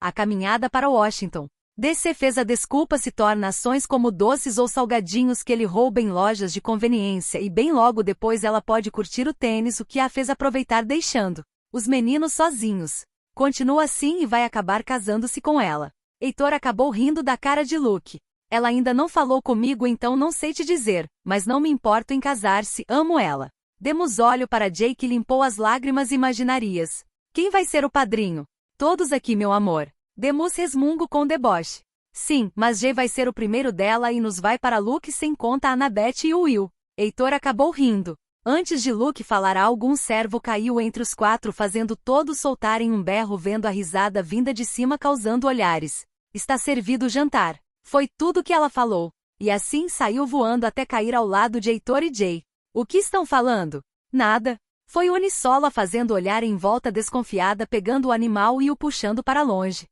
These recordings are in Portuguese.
a caminhada para Washington. DC fez a desculpa se torna ações como doces ou salgadinhos que ele rouba em lojas de conveniência e bem logo depois ela pode curtir o tênis, o que a fez aproveitar deixando os meninos sozinhos. Continua assim e vai acabar casando-se com ela. Heitor acabou rindo da cara de Luke. Ela ainda não falou comigo, então não sei te dizer, mas não me importo em casar-se, amo ela. Demos olho para Jay, que limpou as lágrimas imaginarias. Quem vai ser o padrinho? Todos aqui, meu amor. Demos resmungo com deboche. Sim, mas Jay vai ser o primeiro dela e nos vai para Luke sem conta a Annabeth e o Will. Heitor acabou rindo. Antes de Luke falar algo, um servo caiu entre os quatro, fazendo todos soltarem um berro, vendo a risada vinda de cima causando olhares. Está servido o jantar. Foi tudo que ela falou. E assim saiu voando até cair ao lado de Heitor e Jay. O que estão falando? Nada. Foi Unisola fazendo olhar em volta desconfiada, pegando o animal e o puxando para longe.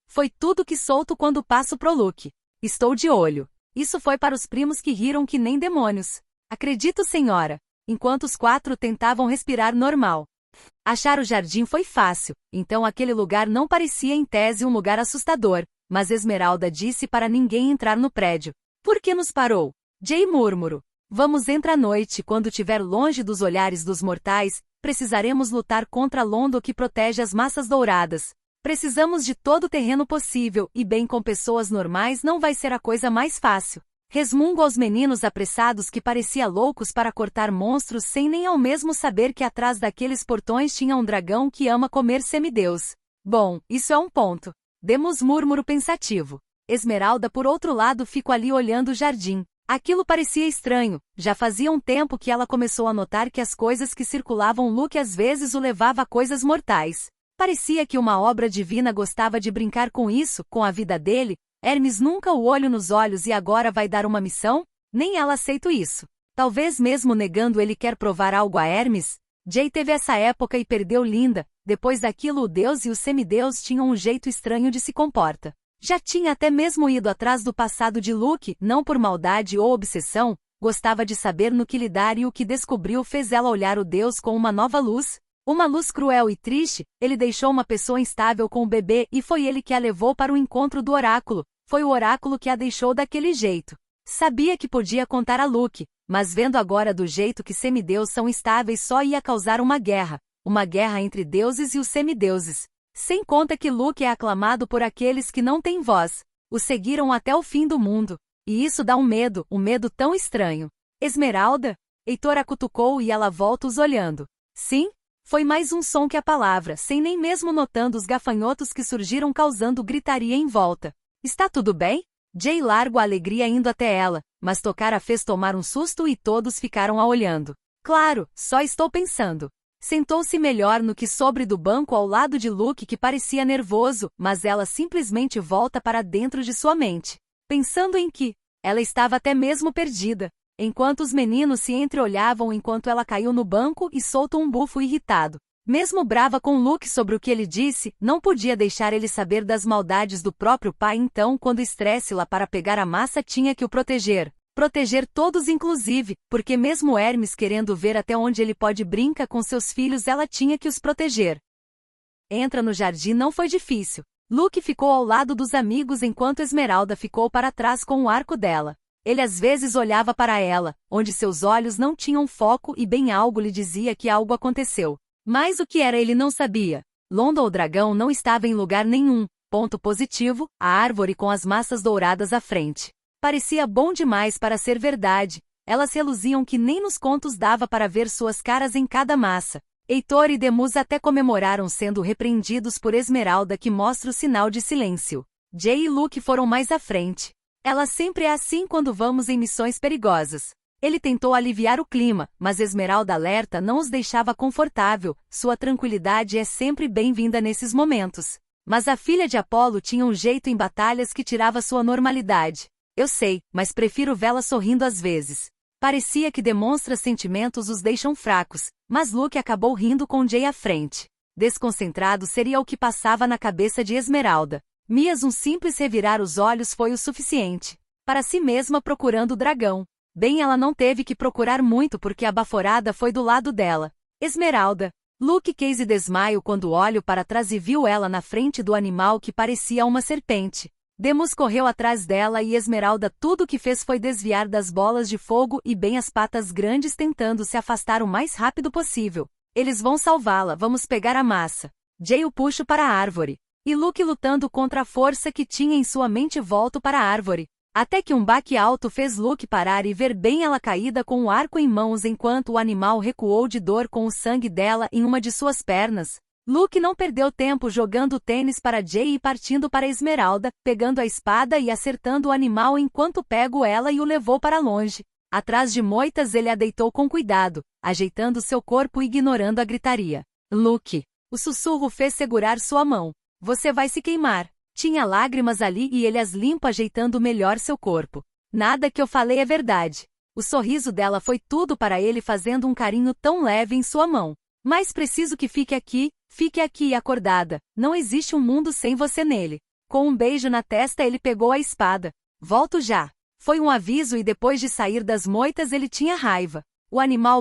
Foi tudo que solto quando passo pro Luke. Estou de olho. Isso foi para os primos, que riram que nem demônios. Acredito, senhora. Enquanto os quatro tentavam respirar normal. Achar o jardim foi fácil, então aquele lugar não parecia em tese um lugar assustador, mas Esmeralda disse para ninguém entrar no prédio. Por que nos parou? Jay murmurou. Vamos entrar à noite, quando estiver longe dos olhares dos mortais. Precisaremos lutar contra Londo, que protege as massas douradas. Precisamos de todo o terreno possível, e bem com pessoas normais não vai ser a coisa mais fácil. Resmungo aos meninos apressados, que parecia loucos para cortar monstros sem nem ao mesmo saber que atrás daqueles portões tinha um dragão que ama comer semideus. Bom, isso é um ponto. Demos murmuro pensativo. Esmeralda, por outro lado, ficou ali olhando o jardim. Aquilo parecia estranho. Já fazia um tempo que ela começou a notar que as coisas que circulavam Luke às vezes o levava a coisas mortais. Parecia que uma obra divina gostava de brincar com isso, com a vida dele. Hermes nunca o olho nos olhos e agora vai dar uma missão? Nem ela aceita isso. Talvez mesmo negando ele quer provar algo a Hermes? Jay teve essa época e perdeu Linda. Depois daquilo o deus e o semideus tinham um jeito estranho de se comportar. Já tinha até mesmo ido atrás do passado de Luke, não por maldade ou obsessão, gostava de saber no que lidar, e o que descobriu fez ela olhar o deus com uma nova luz. Uma luz cruel e triste. Ele deixou uma pessoa instável com o bebê e foi ele que a levou para o encontro do oráculo. Foi o oráculo que a deixou daquele jeito. Sabia que podia contar a Luke, mas vendo agora do jeito que semideus são instáveis, só ia causar uma guerra entre deuses e os semideuses. Sem conta que Luke é aclamado por aqueles que não têm voz. O seguiram até o fim do mundo. E isso dá um medo tão estranho. Esmeralda? Heitor a cutucou e ela volta os olhando. Sim? Foi mais um som que a palavra, sem nem mesmo notando os gafanhotos que surgiram causando gritaria em volta. Está tudo bem? Jay largou a alegria indo até ela, mas tocar a fez tomar um susto e todos ficaram a olhando. Claro, só estou pensando. Sentou-se melhor no que sobre do banco ao lado de Luke, que parecia nervoso, mas ela simplesmente volta para dentro de sua mente. Pensando em que ela estava até mesmo perdida. Enquanto os meninos se entreolhavam enquanto ela caiu no banco e soltou um bufo irritado. Mesmo brava com Luke sobre o que ele disse, não podia deixar ele saber das maldades do próprio pai, então quando estresse lá para pegar a massa tinha que o proteger. Proteger todos inclusive, porque mesmo Hermes querendo ver até onde ele pode brincar com seus filhos, ela tinha que os proteger. Entra no jardim não foi difícil. Luke ficou ao lado dos amigos enquanto Esmeralda ficou para trás com o arco dela. Ele às vezes olhava para ela, onde seus olhos não tinham foco e bem algo lhe dizia que algo aconteceu. Mas o que era ele não sabia. Londo, o dragão, não estava em lugar nenhum. Ponto positivo, a árvore com as massas douradas à frente. Parecia bom demais para ser verdade. Elas reluziam que nem nos contos dava para ver suas caras em cada massa. Heitor e Demus até comemoraram, sendo repreendidos por Esmeralda, que mostra o sinal de silêncio. Jay e Luke foram mais à frente. Ela sempre é assim quando vamos em missões perigosas. Ele tentou aliviar o clima, mas Esmeralda alerta não os deixava confortável. Sua tranquilidade é sempre bem-vinda nesses momentos. Mas a filha de Apolo tinha um jeito em batalhas que tirava sua normalidade. Eu sei, mas prefiro vê-la sorrindo às vezes. Parecia que demonstra sentimentos os deixam fracos, mas Luke acabou rindo com Jay à frente. Desconcentrado seria o que passava na cabeça de Esmeralda. Mas um simples revirar os olhos foi o suficiente. Para si mesma procurando o dragão. Bem, ela não teve que procurar muito porque a baforada foi do lado dela. Esmeralda. Luke quase desmaio quando olhou para trás e viu ela na frente do animal que parecia uma serpente. Demus correu atrás dela e Esmeralda tudo o que fez foi desviar das bolas de fogo e bem as patas grandes tentando se afastar o mais rápido possível. Eles vão salvá-la, vamos pegar a massa. Jay o puxa para a árvore. E Luke lutando contra a força que tinha em sua mente volta para a árvore. Até que um baque alto fez Luke parar e ver bem ela caída com o arco em mãos enquanto o animal recuou de dor com o sangue dela em uma de suas pernas. Luke não perdeu tempo jogando o tênis para Jay e partindo para Esmeralda, pegando a espada e acertando o animal enquanto pegou ela e o levou para longe. Atrás de moitas ele a deitou com cuidado, ajeitando seu corpo e ignorando a gritaria. Luke! O sussurro fez segurar sua mão. Você vai se queimar. Tinha lágrimas ali e ele as limpa ajeitando melhor seu corpo. Nada que eu falei é verdade. O sorriso dela foi tudo para ele fazendo um carinho tão leve em sua mão. Mas preciso que fique aqui acordada. Não existe um mundo sem você nele. Com um beijo na testa ele pegou a espada. Volto já. Foi um aviso e depois de sair das moitas ele tinha raiva. O animal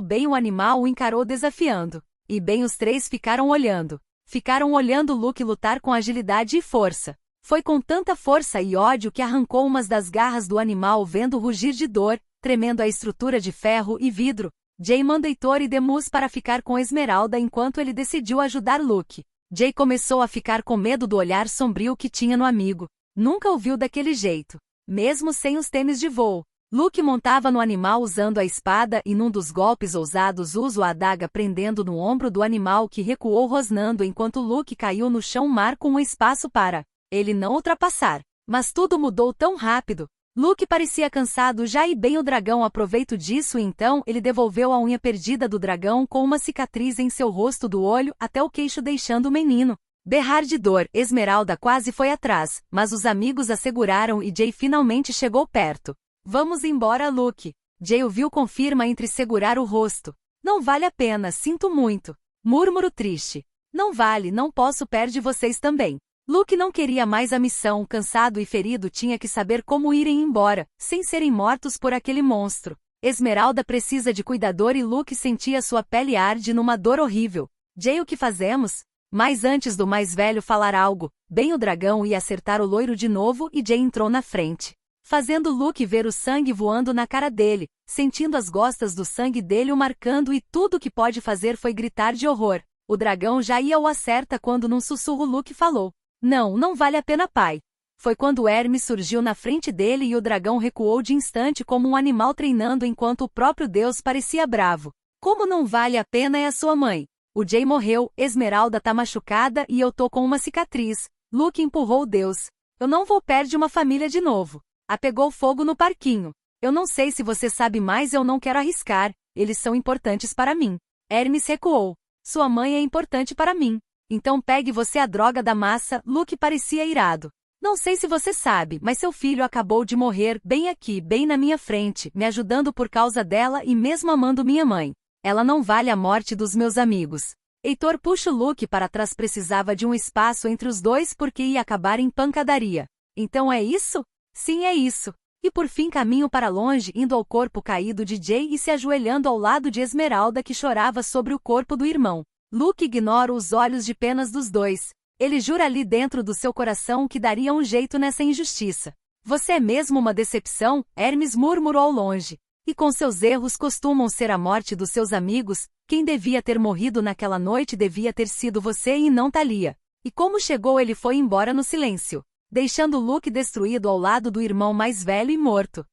o encarou desafiando. E bem os três ficaram olhando. Ficaram olhando Luke lutar com agilidade e força. Foi com tanta força e ódio que arrancou umas das garras do animal vendo rugir de dor, tremendo a estrutura de ferro e vidro. Jay manda Heitor e Demus para ficar com Esmeralda enquanto ele decidiu ajudar Luke. Jay começou a ficar com medo do olhar sombrio que tinha no amigo. Nunca o viu daquele jeito. Mesmo sem os tênis de voo. Luke montava no animal usando a espada e num dos golpes ousados usa a adaga prendendo no ombro do animal que recuou rosnando enquanto Luke caiu no chão marca um espaço para ele não ultrapassar. Mas tudo mudou tão rápido. Luke parecia cansado já e bem o dragão aproveitou disso e então ele devolveu a unha perdida do dragão com uma cicatriz em seu rosto do olho até o queixo deixando o menino berrar de dor. Esmeralda quase foi atrás, mas os amigos a seguraram e Jay finalmente chegou perto. Vamos embora, Luke. Jay o viu com firma entre segurar o rosto. Não vale a pena, sinto muito. Murmuro triste. Não vale, não posso perder vocês também. Luke não queria mais a missão, cansado e ferido tinha que saber como irem embora, sem serem mortos por aquele monstro. Esmeralda precisa de cuidador e Luke sentia sua pele arde numa dor horrível. Jay, o que fazemos? Mas antes do mais velho falar algo, bem o dragão ia acertar o loiro de novo e Jay entrou na frente. Fazendo Luke ver o sangue voando na cara dele, sentindo as gostas do sangue dele o marcando e tudo que pode fazer foi gritar de horror. O dragão já ia ao acerta quando num sussurro Luke falou. Não vale a pena, pai. Foi quando Hermes surgiu na frente dele e o dragão recuou de instante como um animal treinando enquanto o próprio Deus parecia bravo. Como não vale a pena é a sua mãe. O Jay morreu, Esmeralda tá machucada e eu tô com uma cicatriz. Luke empurrou Deus. Eu não vou perder uma família de novo. Apegou fogo no parquinho. Eu não sei se você sabe mais, eu não quero arriscar. Eles são importantes para mim. Hermes recuou. Sua mãe é importante para mim. Então pegue você a droga da massa. Luke parecia irado. Não sei se você sabe, mas seu filho acabou de morrer, bem aqui, bem na minha frente, me ajudando por causa dela e mesmo amando minha mãe. Ela não vale a morte dos meus amigos. Heitor puxa Luke para trás, precisava de um espaço entre os dois porque ia acabar em pancadaria. Então é isso? Sim, é isso. E por fim caminho para longe indo ao corpo caído de Jay e se ajoelhando ao lado de Esmeralda que chorava sobre o corpo do irmão. Luke ignora os olhos de penas dos dois. Ele jura ali dentro do seu coração que daria um jeito nessa injustiça. Você é mesmo uma decepção, Hermes murmurou ao longe. E com seus erros costumam ser a morte dos seus amigos, quem devia ter morrido naquela noite devia ter sido você e não Thalia. E como chegou ele foi embora no silêncio, deixando Luke destruído ao lado do irmão mais velho e morto.